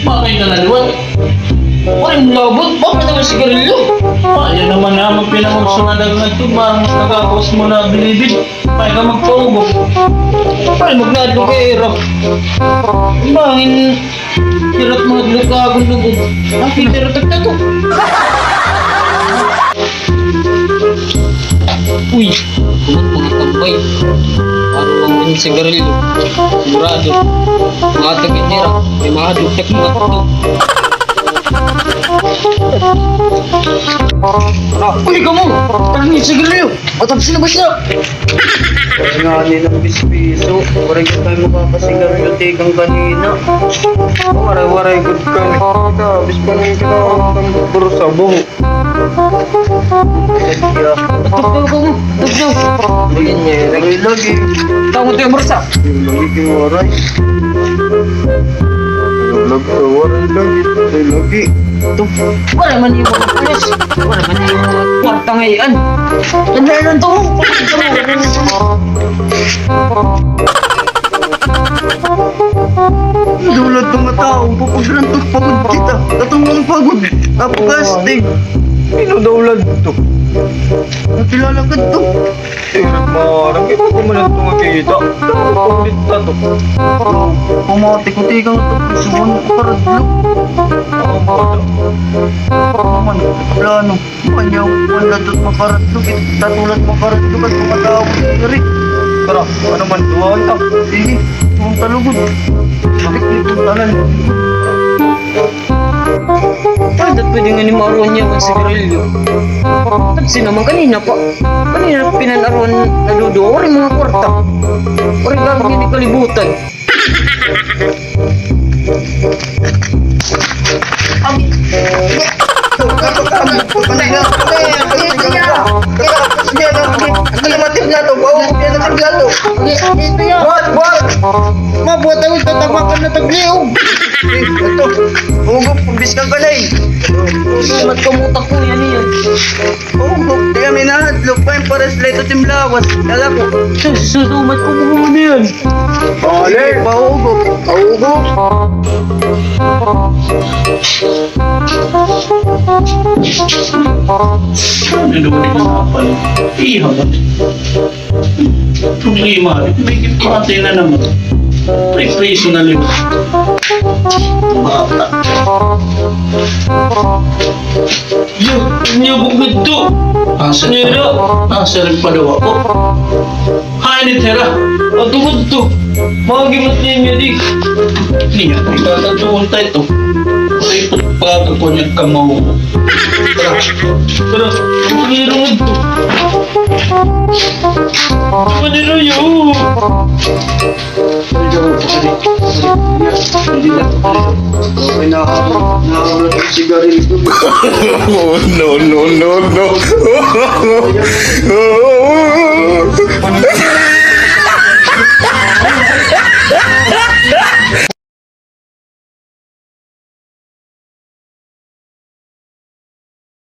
Bakit ka naliwan? Ay, labot. Bakit naman sigarilyo? Ayan naman na magpinamagsungalag na ito. Parang nagkakos mo na bilibid. Ay ka magpaugo. Ay, magladlo ka erap. Bangin. Hirap mga lukagong lugod. Ang piniratak na to. Uy, kumot mga tambay. Parang mga sigarilyo. Sigurado. Mga taginira. May mga duktek mga tuto. Uy, kamu! Parang yung sigarilyo! Matapos na ba siya? Kaya nga nilang piso. Waray ko tayo makakasigarilyo tikang kanina. Waray-waray good ka. Abis pa rin kinakang ng puro sa buho. Kaya, Tugnaw ka mo! Tugnaw! bagay niya, lagi-lagi. Tawag tayo marasa! Lagi waray. Lagi. Ito, wala man yung mga pulis. Wala man yung mga kwarta ngayon. Tandaan lang ito. Dulad ng mga tao, papagrantok pagod kita. Katungong pagod. Napakastig. Pinudulad ito. Nakilala ka ito. Marang ito ko man ito makikita. Paglit na ito. Pumati ko tikang ito. Subuhan ko paradlo. Ang bada. Naman, plano. Manyaw, manlatot makaradlo. Tatulat makaradlo at mga tao mo sigarit. Tara, ano man, duwahan ta. Sige, huwag talugod. Bakit nito talan? Ay, dapat pwede nga ni maruan niya ang sigarilyo. Tapos naman kanina pa. Kanina pinanaruan na ludo. Wari mga kwarta. Wari gagawin ni kalibutan. Mabuhat ako tatapakan na tagliw. Ito, hugop, kumbis kang kalay. Sumat kamutak ko yan yan. Hugop, kaya may nahadlok pa yung pares leto timlawas. Kala ko, Susumat ko muna yan. Baler, pahugop, pahugop. Ano naman yung nakapal? Iha ba? Problema. May kipate na naman. Preso na rin. Bata. Yung bukod to. Asa nila? Asa rin pa daw ako. Hay ni Tera. O tungkod to. Magimat niya di. Niya, itatantuon tayo to. Ay, pagpagod ko niya kamaw. Tara. Tara. Pagirungod to. Manilo yun. Okay na nakakalat yung sigarilyo. Oh, no, no, no, no.